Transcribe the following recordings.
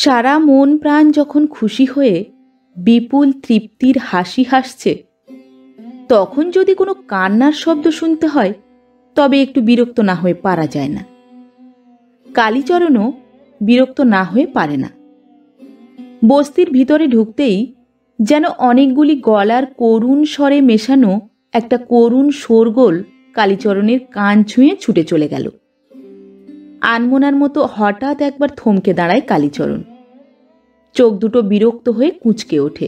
সারা মন প্রাণ যখন খুশি হয়ে বিপুল তৃপ্তির হাসি হাসছে, তখন যদি কোনো কান্নার শব্দ শুনতে হয় তবে একটু বিরক্ত না হয়ে পারা যায় না। কালীচরণও বিরক্ত না হয়ে পারে না। বস্তির ভিতরে ঢুকতেই যেন অনেকগুলি গলার করুণ স্বরে মেশানো একটা করুণ শোরগোল কালীচরণের কান ছুঁয়ে ছুটে চলে গেল। আনমনার মতো হঠাৎ একবার থমকে দাঁড়ায় কালীচরণ। চোখ দুটো বিরক্ত হয়ে কুঁচকে ওঠে।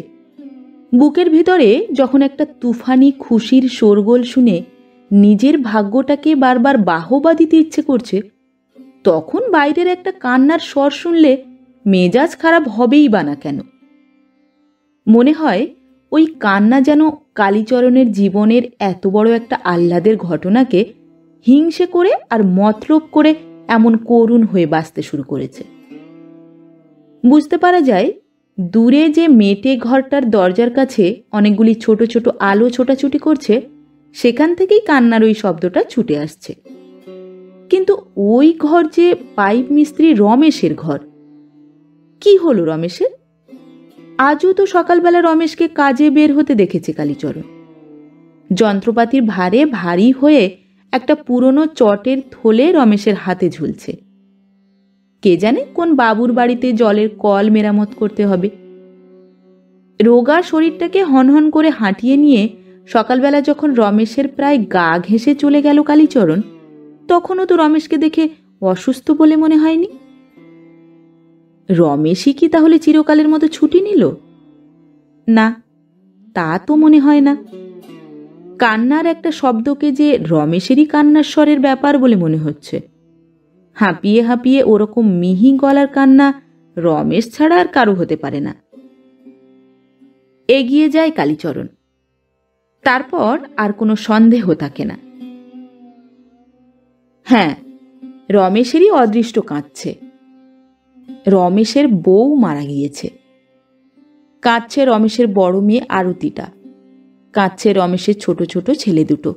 বুকের ভিতরে যখন একটা তুফানি খুশির শোরগোল শুনে নিজের ভাগ্যটাকে বারবার বাহবা দিতে ইচ্ছে করছে, তখন বাইরের একটা কান্নার স্বর শুনলে মেজাজ খারাপ হবেই বা না কেন। মনে হয় ওই কান্না যেন কালীচরণের জীবনের এত বড় একটা আহ্লাদের ঘটনাকে হিংসে করে আর মতলব করে এমন করুণ হয়ে বাঁচতে শুরু করেছে। বুঝতে পারা যায় দূরে যে মেটে ঘরটার দরজার কাছে অনেকগুলি ছোট ছোট আলো ছোটাছুটি করছে, সেখান থেকেই কান্নার ওই শব্দটা ছুটে আসছে। কিন্তু ওই ঘর যে পাইপ মিস্ত্রি রমেশের ঘর। কি হলো রমেশের? আজও তো সকালবেলা রমেশকে কাজে বের হতে দেখেছে কালীচরণ। যন্ত্রপাতির ভারে ভারী হয়ে একটা পুরনো চটের থলে রমেশের হাতে ঝুলছে। কে জানে কোন বাবুর বাড়িতে জলের কল মেরামত করতে হবে। রোগা শরীরটাকে হনহন করে হাঁটিয়ে নিয়ে সকালবেলা যখন রমেশের প্রায় গা ঘেঁষে চলে গেল কালীচরণ, তখনও তো রমেশকে দেখে অসুস্থ বলে মনে হয়নি। রমেশই কি তাহলে চিরকালের মতো ছুটি নিল? না, তা তো মনে হয় না। কান্নার একটা শব্দকে যে রমেশেরই কান্নার স্বরের ব্যাপার বলে মনে হচ্ছে। হাঁপিয়ে হাঁপিয়ে ওরকম মিহি গলার কান্না রমেশ ছাড়া আর কারো হতে পারে না। এগিয়ে যায় কালীচরণ। তারপর আর কোনো সন্দেহ থাকে না। হ্যাঁ, রমেশেরই অদৃষ্ট কাঁদছে। রমেশের বউ মারা গিয়েছে। কাঁদছে রমেশের বড় মেয়ে আরতিটা। কাঁদছে রমেশের ছোট ছোট ছেলে দুটো।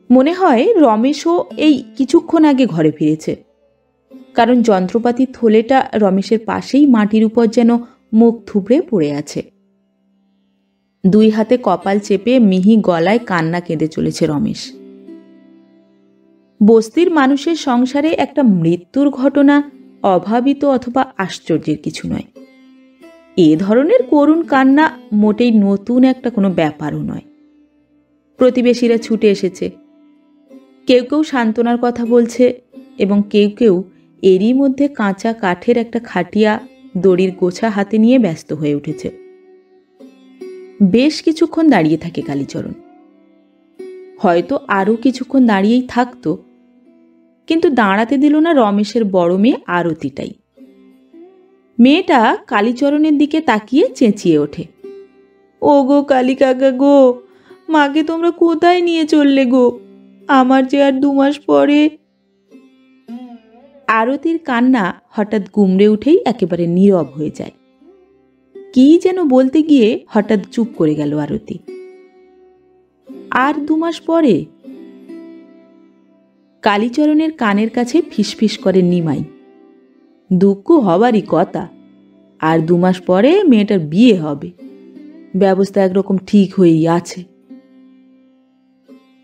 মনে হয় রমেশও এই কিছুক্ষণ আগে ঘরে ফিরেছে, কারণ যন্ত্রপাতির থলেটা রমেশের পাশেই মাটির উপর যেন মুখ থুবড়ে পড়ে আছে। দুই হাতে কপাল চেপে মিহি গলায় কান্না কেঁদে চলেছে রমেশ। বস্তির মানুষের সংসারে একটা মৃত্যুর ঘটনা অভাবিত অথবা আশ্চর্যের কিছু নয়। এ ধরনের করুণ কান্না মোটেই নতুন একটা কোনো ব্যাপারও নয়। প্রতিবেশীরা ছুটে এসেছে। কেউ কেউ সান্ত্বনার কথা বলছে এবং কেউ কেউ এরই মধ্যে কাঁচা কাঠের একটা খাটিয়া দড়ির গোছা হাতে নিয়ে ব্যস্ত হয়ে উঠেছে। বেশ কিছুক্ষণ দাঁড়িয়ে থাকে কালীচরণ। হয়তো আরও কিছুক্ষণ দাঁড়িয়েই থাকতো, কিন্তু দাঁড়াতে দিল না রমেশের বড় মেয়ে আরতিটাই। মেয়েটা কালীচরণের দিকে তাকিয়ে চেঁচিয়ে ওঠে, ও গো কালী কাকা গো, মাকে তোমরা কোথায় নিয়ে চললে গো? আমার যে আর 2 মাস পরে। আরতির কান্না হঠাৎ গুমড়ে উঠেই একেবারে নীরব হয়ে যায়। কি যেন বলতে গিয়ে হঠাৎ চুপ করে গেল আরতি। আর 2 মাস পরে? কালীচরণের কানের কাছে ফিসফিস করে নিমাই, দুঃখ হবারই কথা। আর 2 মাস পরে মেয়েটার বিয়ে হবে, ব্যবস্থা একরকম ঠিক হয়েই আছে।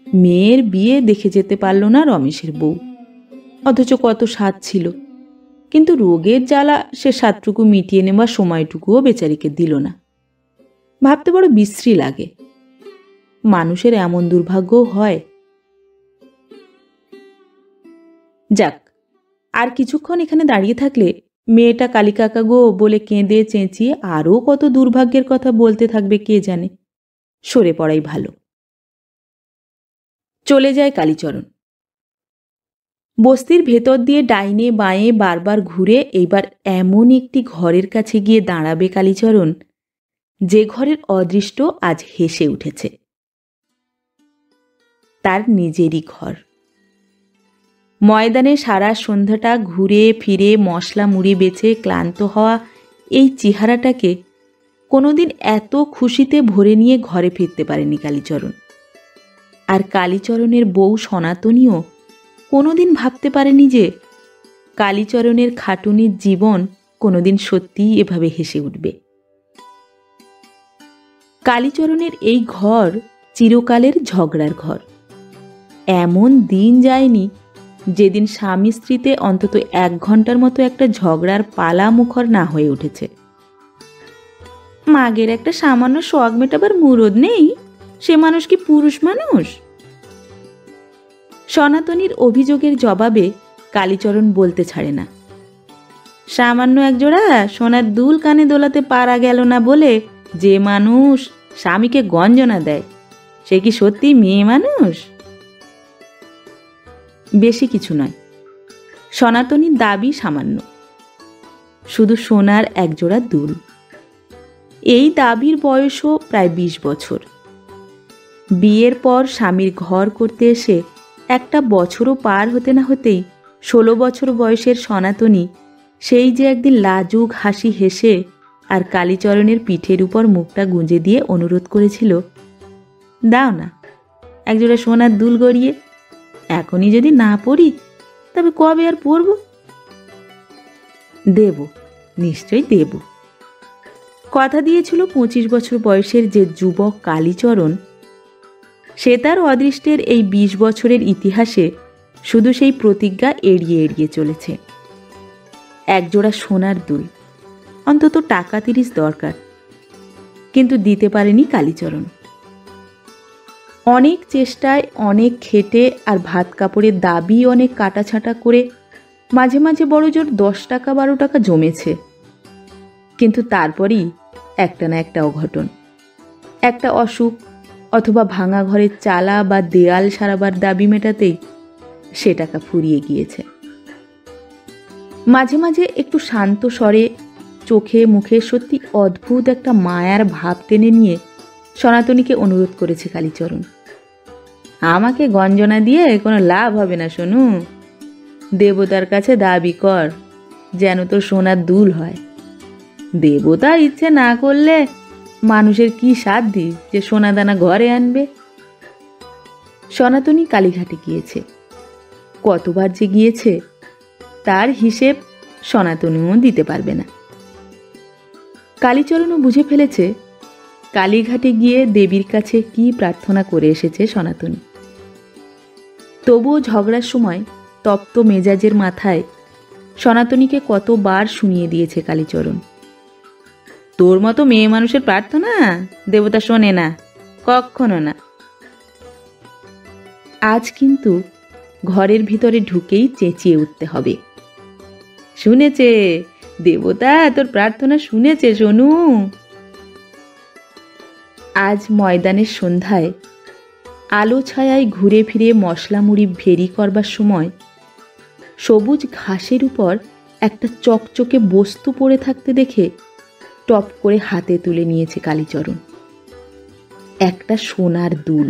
মেয়ের বিয়ে দেখে যেতে পারল না রমেশের বউ, অথচ কত স্বাদ ছিল। কিন্তু রোগের জ্বালা সে স্বাদটুকু মিটিয়ে নেবার সময়টুকুও বেচারিকে দিল না। ভাবতে বড় বিশ্রী লাগে, মানুষের এমন দুর্ভাগ্যও হয়। যাক, আর কিছুক্ষণ এখানে দাঁড়িয়ে থাকলে মেয়েটা কালীকাকা গো বলে কেঁদে চেঁচিয়ে আরও কত দুর্ভাগ্যের কথা বলতে থাকবে কে জানে। সরে পড়াই ভালো। চলে যায় কালীচরণ। বস্তির ভেতর দিয়ে ডাইনে বাঁয়ে বারবার ঘুরে এইবার এমন একটি ঘরের কাছে গিয়ে দাঁড়াবে কালীচরণ, যে ঘরের অদৃষ্ট আজ হেসে উঠেছে। তার নিজেরই ঘর। ময়দানে সারা সন্ধ্যাটা ঘুরে ফিরে মশলা মুড়ি বেচে ক্লান্ত হওয়া এই চেহারাটাকে কোনোদিন এত খুশিতে ভরে নিয়ে ঘরে ফিরতে পারেনি কালীচরণ। আর কালীচরণের বউ সনাতনীও কোনোদিন ভাবতে পারেনি যে কালীচরণের খাটুনির জীবন কোনোদিন সত্যিই এভাবে হেসে উঠবে। কালীচরণের এই ঘর চিরকালের ঝগড়ার ঘর। এমন দিন যায়নি যেদিন স্বামী স্ত্রীতে অন্তত 1 ঘন্টার মতো একটা ঝগড়ার পালা মুখর না হয়ে উঠেছে। মাগের একটা সামান্য শখ মেটাবার মুরদ নেই, সে মানুষ কি পুরুষ মানুষ? সনাতনীর অভিযোগের জবাবে কালীচরণ বলতে ছাড়ে না, সামান্য একজোড়া সোনার দুল কানে দোলাতে পারা গেল না বলে যে মানুষ স্বামীকে গঞ্জনা দেয়, সে কি সত্যি মেয়ে মানুষ? বেশি কিছু নয়, সনাতনীর দাবি সামান্য, শুধু সোনার একজোড়া দুল। এই দাবির বয়সও প্রায় 20 বছর। বিয়ের পর স্বামীর ঘর করতে এসে একটা বছরও পার হতে না হতেই 16 বছর বয়সের সনাতনী সেই যে একদিন লাজুক হাসি হেসে আর কালীচরণের পিঠের উপর মুখটা গুঁজে দিয়ে অনুরোধ করেছিল, দাও না একজোড়া সোনার দুল গড়িয়ে, এখনই যদি না পড়ি তবে কবে আর পরব? দেব, নিশ্চয়ই দেব। কথা দিয়েছিল 25 বছর বয়সের যে যুবক কালীচরণ, সে তার অদৃষ্টের এই 20 বছরের ইতিহাসে শুধু সেই প্রতিজ্ঞা এড়িয়ে এড়িয়ে চলেছে। একজোড়া সোনার দুল, অন্তত টাকা 30 দরকার, কিন্তু দিতে পারেনি কালীচরণ। অনেক চেষ্টায়, অনেক খেটে আর ভাত কাপড়ের দাবি অনেক কাটাছাটা করে মাঝে মাঝে বড় জোর 10 টাকা 12 টাকা জমেছে, কিন্তু তারপরই একটা না একটা অঘটন, একটা অসুখ অথবা ভাঙা ঘরের চালা বা দেয়াল সারাবার দাবি মেটাতেই সে টাকা ফুরিয়ে গিয়েছে। মাঝে মাঝে একটু শান্ত স্বরে, চোখে মুখে সত্যি অদ্ভুত একটা মায়ার ভাব টেনে নিয়ে সনাতনীকে অনুরোধ করেছে কালীচরণ, আমাকে গঞ্জনা দিয়ে কোনো লাভ হবে না সোনু, দেবতার কাছে দাবি কর যেন তোর সোনার দুল হয়। দেবতা ইচ্ছে না করলে মানুষের কি সাধ্যি যে সোনাদানা ঘরে আনবে? সনাতনী কালীঘাটে গিয়েছে, কতবার যে গিয়েছে তার হিসেব সনাতনীও দিতে পারবে না। কালীচরণও বুঝে ফেলেছে কালীঘাটে গিয়ে দেবীর কাছে কি প্রার্থনা করে এসেছে সনাতনী। তবুও ঝগড়ার সময় তপ্ত মেজাজের মাথায় সনাতনীকে কতবার শুনিয়ে দিয়েছে কালীচরণ, তোর মতো মেয়ে মানুষের প্রার্থনা দেবতা শোনে না, কখনো না। আজ কিন্তু ঘরের ভিতরে ঢুকেই চেঁচিয়ে উঠতে হবে, শুনেছে দেবতা, তোর প্রার্থনা শুনেছে সোনু। আজ ময়দানের সন্ধ্যায় আলো ছায়ায় ঘুরে ফিরে মশলা মুড়ি ভেরি করবার সময় সবুজ ঘাসের উপর একটা চকচকে বস্তু পড়ে থাকতে দেখে টপ করে হাতে তুলে নিয়েছে কালীচরণ, একটা সোনার দুল।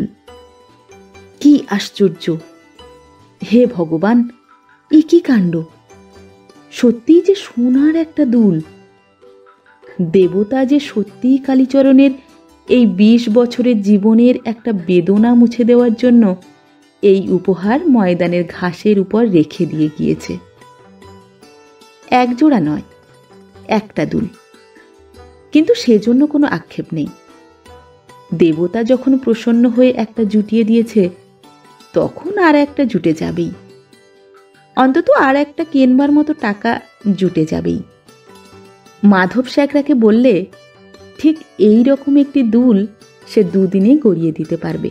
কি আশ্চর্য! হে ভগবান, এ কি কাণ্ড! সত্যিই যে সোনার একটা দুল। দেবতা যে সত্যিই কালীচরণের এই 20 বছরের জীবনের একটা বেদনা মুছে দেওয়ার জন্য এই উপহার ময়দানের ঘাসের উপর রেখে দিয়ে গিয়েছে। একজোড়া নয়, একটা দুল, কিন্তু সেজন্য কোনো আক্ষেপ নেই। দেবতা যখন প্রসন্ন হয়ে একটা জুটিয়ে দিয়েছে, তখন আর একটা জুটে যাবেই, অন্তত আর একটা কেনবার মতো টাকা জুটে যাবেই। মাধব শেখরাকে বললে ঠিক এই রকম একটি দুল সে 2 দিনে গড়িয়ে দিতে পারবে।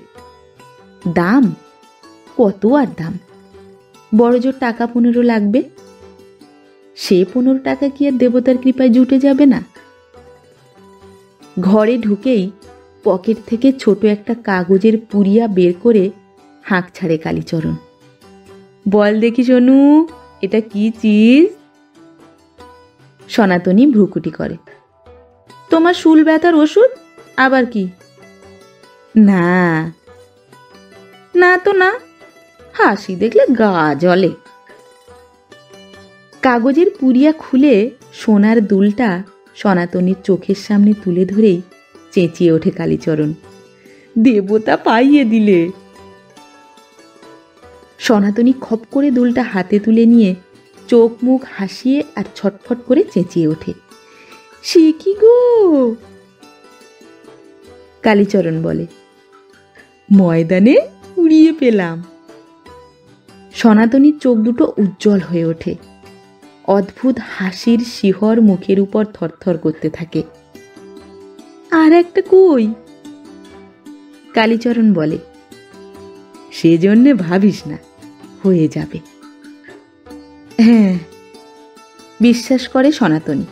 দাম কত? আর দাম বড় জোর টাকা 15 লাগবে। সে 15 টাকা কি আর দেবতার কৃপায় জুটে যাবে না? ঘরে ঢুকেই পকেট থেকে ছোট একটা কাগজের পুরিয়া বের করে হাঁক ছাড়ে কালীচরণ, বল দেখি সোনু, এটা কি চিজ? সনাতনী ভ্রুকুটি করে, তোমার শুল ব্যথার ওষুধ? আবার কি? না না তো না, হাসি দেখলে গা জ্বলে। কাগজের পুরিয়া খুলে সোনার দুলটা সনাতনীর চোখের সামনে তুলে ধরেই চেঁচিয়ে ওঠে কালীচরণ, দেবতা পাইয়ে দিলে। সনাতনী খপ করে দুলটা হাতে তুলে নিয়ে চোখ মুখ হাসিয়ে আর ছটফট করে চেঁচিয়ে ওঠে, সে কি গো? কালীচরণ বলে, ময়দানে উড়িয়ে পেলাম। সনাতনীর চোখ দুটো উজ্জ্বল হয়ে ওঠে, অদ্ভুত হাসির শিহর মুখের উপর থরথর করতে থাকে। আর একটা কই? কালীচরণ বলে, সেজন্যে ভাবিস না, হয়ে যাবে। হ্যাঁ, বিশ্বাস করে সনাতনী।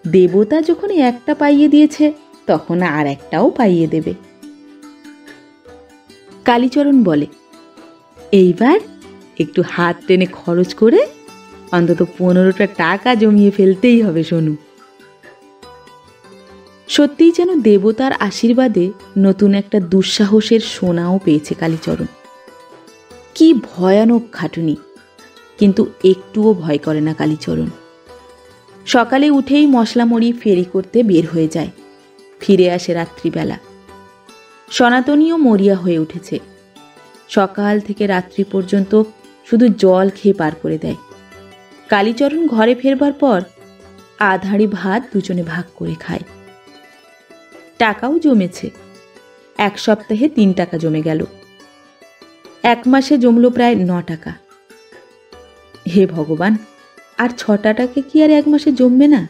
দেবতা যখন একটা পাইয়ে দিয়েছে তখন আর একটাও পাইয়ে দেবে। কালীচরণ বলে, এইবার একটু হাত টেনে খরচ করে অন্তত 15টা টাকা জমিয়ে ফেলতেই হবে সোনু। সত্যিই যেন দেবতার আশীর্বাদে নতুন একটা দুঃসাহসের সোনাও পেয়েছে কালীচরণ। কি ভয়ানক খাটুনি, কিন্তু একটুও ভয় করে না কালীচরণ। সকালে উঠেই মশলা মুড়ি ফেরি করতে বের হয়ে যায়, ফিরে আসে রাত্রিবেলা। সনাতনীও মরিয়া হয়ে উঠেছে, সকাল থেকে রাত্রি পর্যন্ত শুধু জল খেয়ে পার করে দেয়। কালীচরণ ঘরে ফেরবার পর আধাড়ি ভাত দুজনে ভাগ করে খায়। টাকাও জমেছে, 1 সপ্তাহে 3 টাকা জমে গেল, 1 মাসে জমল প্রায় 9 টাকা। হে ভগবান, আর 6টা টাকা কি আর 1 মাসে জমবে না?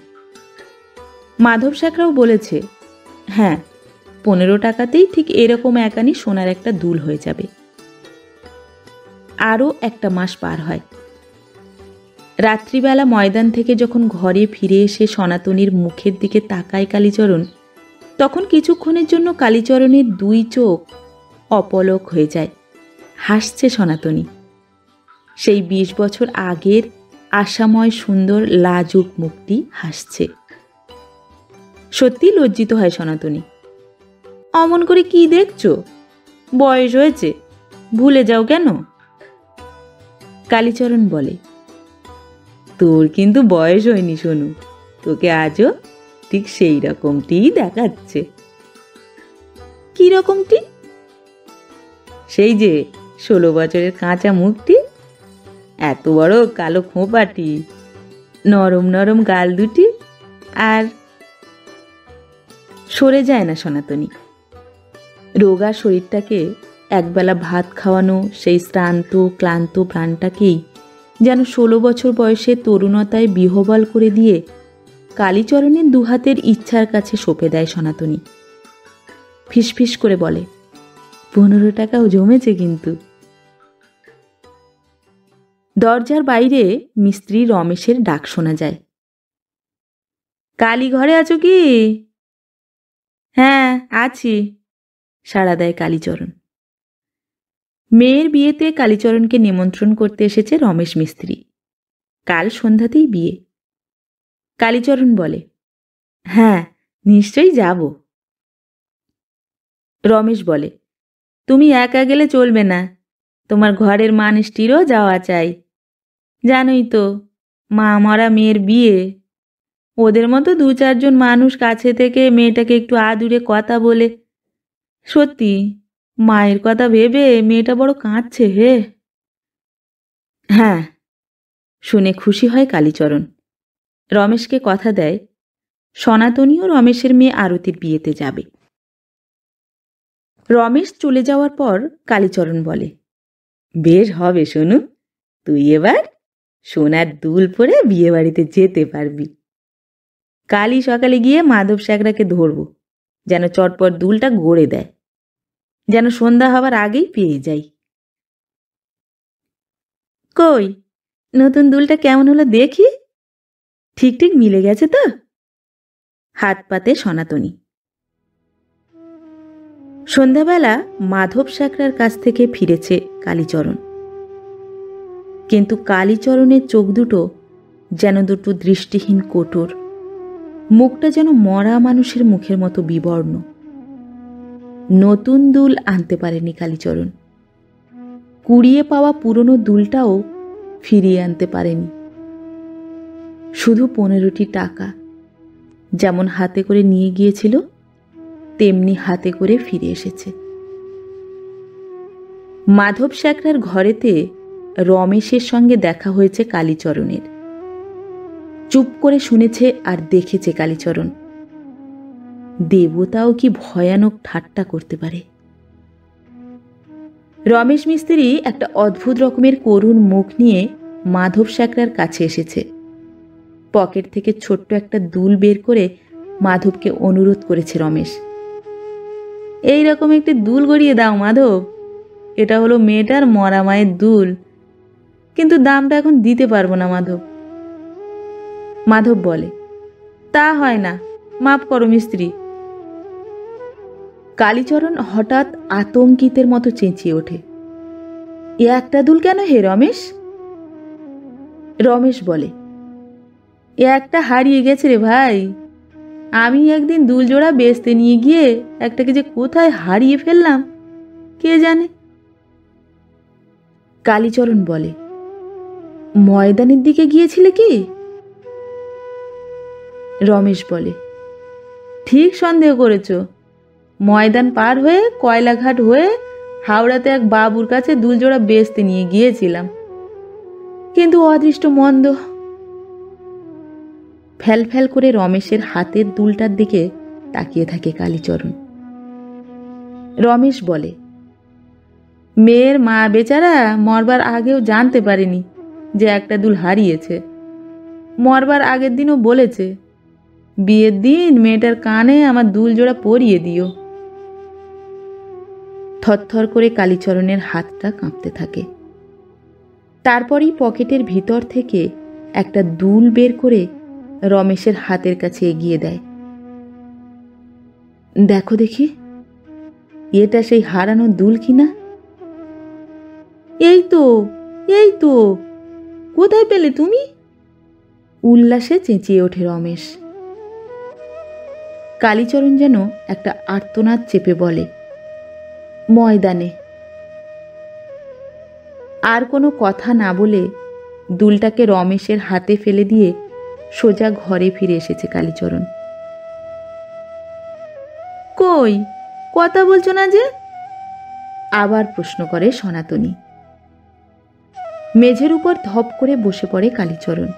মাধব শেখরাও বলেছে, হ্যাঁ, 15 টাকাতেই ঠিক এরকম একানি সোনার একটা দুল হয়ে যাবে। আরও 1টা মাস পার হয়। রাত্রিবেলা ময়দান থেকে যখন ঘরে ফিরে এসে সনাতনীর মুখের দিকে তাকায় কালীচরণ, তখন কিছুক্ষণের জন্য কালীচরণের 2 চোখ অপলক হয়ে যায়। হাসছে সনাতনী, সেই 20 বছর আগের আশাময় সুন্দর লাজুক মুখটি হাসছে। সত্যি লজ্জিত হয় সনাতনী। অমন করে কি দেখছো? বয়স হয়েছে, ভুলে যাও কেন? কালীচরণ বলে, তোর কিন্তু বয়স হয়নি সোনু, তোকে আজও ঠিক সেই রকমটিই দেখাচ্ছে। কি রকমটি? সেই যে 16 বছরের কাঁচা মুখটি, এত বড় কালো খোঁপাটি, নরম নরম গাল দুটি, আর সরে যায় না সনাতনী। রোগা শরীরটাকে একবেলা ভাত খাওয়ানো সেই শ্রান্ত ক্লান্ত প্রাণটাকেই যেন 16 বছর বয়সে তরুণতায় বিহবল করে দিয়ে কালীচরণের 2 হাতের ইচ্ছার কাছে সঁপে দেয় সনাতনী। ফিসফিস করে বলে, 15 টাকাও জমেছে কিন্তু। দরজার বাইরে মিস্ত্রি রমেশের ডাক শোনা যায়। কালী ঘরে আছো কি? হ্যাঁ, আছি, সাড়া দেয় কালীচরণ। মেয়ের বিয়েতে কালীচরণকে নিমন্ত্রণ করতে এসেছে রমেশ মিস্ত্রি। কাল সন্ধ্যাতেই বিয়ে। কালীচরণ বলে, হ্যাঁ, নিশ্চয়ই যাব। রমেশ বলে, তুমি একা গেলে চলবে না, তোমার ঘরের মানুষটিরও যাওয়া চাই। জানোই তো, মা মরা মেয়ের বিয়ে, ওদের মতো 2-4 জন মানুষ কাছে থেকে মেয়েটাকে একটু আদুরে কথা বলে। সত্যি মায়ের কথা ভেবে মেয়েটা বড় কাঁদছে হে। হ্যাঁ, শুনে খুশি হয় কালীচরণ। রমেশকে কথা দেয় সনাতনীও রমেশের মেয়ে আরতির বিয়েতে যাবে। রমেশ চলে যাওয়ার পর কালীচরণ বলে, বেশ হবে সোনু, তুই এবার সোনার দুল পরে বিয়ে বাড়িতে যেতে পারবি। কালই সকালে গিয়ে মাধব শেখরাকে ধরব, যেন চটপট দুলটা গড়ে দেয়, যেন সন্ধ্যা হবার আগেই পেয়ে যাই। কই, নতুন দুলটা কেমন হলো দেখি? ঠিক ঠিক মিলে গেছে তো? হাত পাতে সনাতনী। সন্ধ্যাবেলা মাধব শেখরার কাছ থেকে ফিরেছে কালীচরণ, কিন্তু কালীচরণের চোখ দুটো যেন দুটো দৃষ্টিহীন কোটর, মুখটা যেন মরা মানুষের মুখের মতো বিবর্ণ। নতুন দুল আনতে পারেনি কালীচরণ, কুড়িয়ে পাওয়া পুরনো দুলটাও ফিরিয়ে আনতে পারেনি। শুধু 15টি টাকা, যেমন হাতে করে নিয়ে গিয়েছিল তেমনি হাতে করে ফিরে এসেছে। মাধব শেখরার ঘরেতে রমেশের সঙ্গে দেখা হয়েছে কালীচরণের। চুপ করে শুনেছে আর দেখেছে কালীচরণ। দেবতাও কি ভয়ানক ঠাট্টা করতে পারে। রমেশ মিস্ত্রি একটা অদ্ভুত রকমের করুণ মুখ নিয়ে মাধব স্যাকরার কাছে এসেছে। পকেট থেকে ছোট্ট একটা দুল বের করে মাধবকে অনুরোধ করেছে রমেশ, এই রকম একটি দুল গড়িয়ে দাও মাধব, এটা হলো মেয়েটার মরা মায়ের দুল, কিন্তু দামটা এখন দিতে পারবো না মাধব। মাধব বলে, তা হয় না, মাপ করো মিস্ত্রি। কালীচরণ হঠাৎ আতঙ্কিতের মতো চেঁচিয়ে ওঠে, এ একটা দুল কেন হে রমেশ? রমেশ বলে, এ একটা হারিয়ে গেছে রে ভাই, আমি একদিন দুল জোড়া বেচতে নিয়ে গিয়ে একটাকে যে কোথায় হারিয়ে ফেললাম কে জানে। কালীচরণ বলে, ময়দানের দিকে গিয়েছিলে কি? রমেশ বলে, ঠিক সন্দেহ করেছ, ময়দান পার হয়ে কয়লাঘাট হয়ে হাওড়াতে এক বাবুর কাছে দুল জোড়া বেচতে নিয়ে গিয়েছিলাম, কিন্তু অদৃষ্ট মন্দ। ফ্যাল ফ্যাল করে রমেশের হাতের দুলটার দিকে তাকিয়ে থাকে কালীচরণ। রমেশ বলে, মেয়ের মা বেচারা মরবার আগেও জানতে পারেনি যে একটা দুল হারিয়েছে। মরবার আগের দিনও বলেছে, বিয়ের দিন মেয়েটার কানে আমার দুল জোড়া পরিয়ে দিও। থরথর করে কালীচরণের হাতটা কাঁপতে থাকে। তারপরই পকেটের ভিতর থেকে একটা দুল বের করে রমেশের হাতের কাছে এগিয়ে দেয়। দেখো দেখি, এটা সেই হারানো দুল কিনা? এই তো, এই তো, কোথায় পেলে তুমি? উল্লাসে চেঁচিয়ে ওঠে রমেশ। কালীচরণ যেন একটা আর্তনাদ চেপে বলে, ময়দানে। আর কোনো কথা না বলে দুলটাকে রমেশের হাতে ফেলে দিয়ে সোজা ঘরে ফিরে এসেছে কালীচরণ। কই, কথা বলছো না যে? আবার প্রশ্ন করে সনাতনী। মেঝের উপর ধপ করে বসে পড়ে কালীচরণ,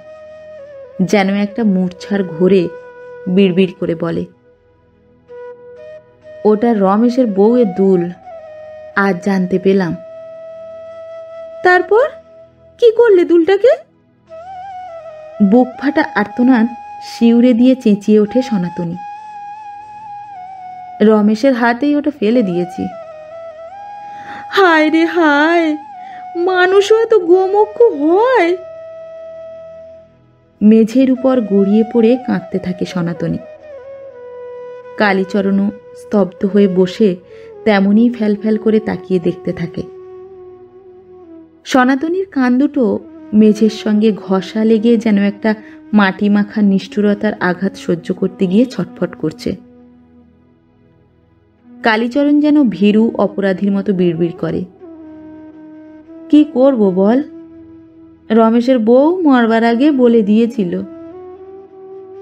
যেন একটা মূর্ছার ঘোরে বিড়বিড় করে বলে, ওটা রমেশের বউয়ের দুল, আজ জানতে পেলাম। তারপর কি করলে দুলটাকে? বুক ফাটা আর্তনাদ শিউরে দিয়ে চেঁচিয়ে ওঠে সনাতনী। রমেশের হাতেই ওটা ফেলে দিয়েছি। হায় রে হায়, মানুষও এত গোমুখ হয়? মেঝের উপর গড়িয়ে পড়ে কাঁদতে থাকে সনাতনী। কালীচরণও স্তব্ধ হয়ে বসে তেমনই ফ্যালফ্যাল করে তাকিয়ে দেখতে থাকে। সনাতনীর কান দুটো মেঝের সঙ্গে ঘষা লেগে যেন একটা মাটি মাখা নিষ্ঠুরতার আঘাত সহ্য করতে গিয়ে ছটফট করছে। কালীচরণ যেন ভীরু অপরাধীর মতো বিড়বিড় করে, কি করব বল? রমেশের বউ মরবার আগে বলে দিয়েছিল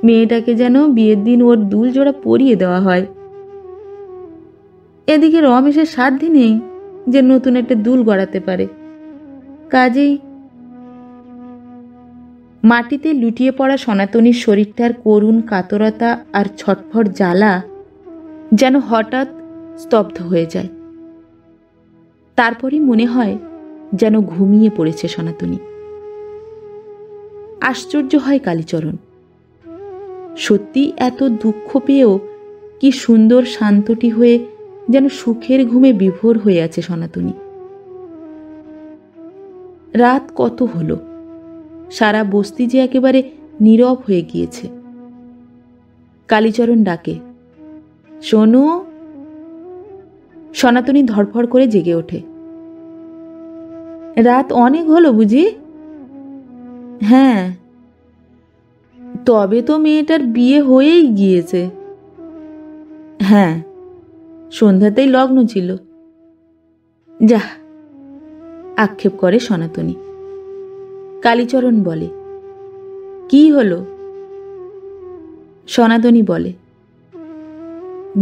মেয়েটাকে যেন বিয়ের দিন ওর দুল জোড়া পরিয়ে দেওয়া হয়। এদিকে রমেশের সাধ্য নেই যে নতুন একটা দুল গড়াতে পারে, কাজেই। মাটিতে লুটিয়ে পড়া সনাতনীর শরীরটার করুণ কাতরতা আর ছটফট জ্বালা যেন হঠাৎ স্তব্ধ হয়ে যায়। তারপরই মনে হয় যেন ঘুমিয়ে পড়েছে সনাতনী। আশ্চর্য হয় কালীচরণ, সত্যি এত দুঃখ পেয়েও কি সুন্দর শান্তটি হয়ে যেন সুখের ঘুমে বিভোর হয়ে আছে সনাতনী। রাত কত হলো, সারা বস্তি যে একেবারে নীরব হয়ে গিয়েছে। কালীচরণ ডাকে, শোনো। সনাতনী ধড়ফড় করে জেগে ওঠে। রাত অনেক হলো বুঝি? হ্যাঁ। তবে তো মেয়েটার বিয়ে হয়েই গিয়েছে। হ্যাঁ, সন্ধ্যাতেই লগ্ন ছিল। যা, আক্ষেপ করে সনাতনী। কালীচরণ বলে, কি হলো? সনাতনী বলে,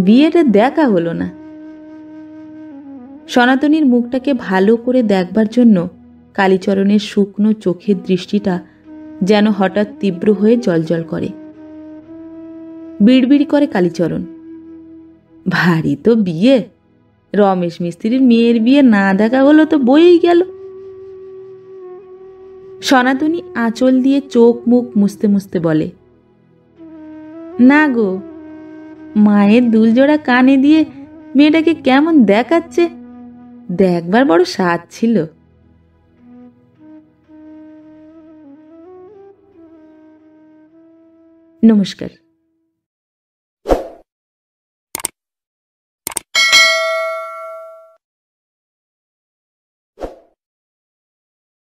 বিয়েটা দেখা হলো না। সনাতনীর মুখটাকে ভালো করে দেখবার জন্য কালীচরণের শুকনো চোখের দৃষ্টিটা যেন হঠাৎ তীব্র হয়ে জ্বলজ্বল করে। বিড়বিড় করে কালীচরণ, ভারী তো বিয়ে, রমেশ মিস্ত্রির মেয়ের বিয়ে না দেখা হলো তো বয়েই গেল। সনাতনী আঁচল দিয়ে চোখ মুখ মুছতে মুছতে বলে, না গো, মায়ের দুলজোড়া কানে দিয়ে মেয়েটাকে কেমন দেখাচ্ছে, দেখবার বড় স্বাদ ছিল। নমস্কার।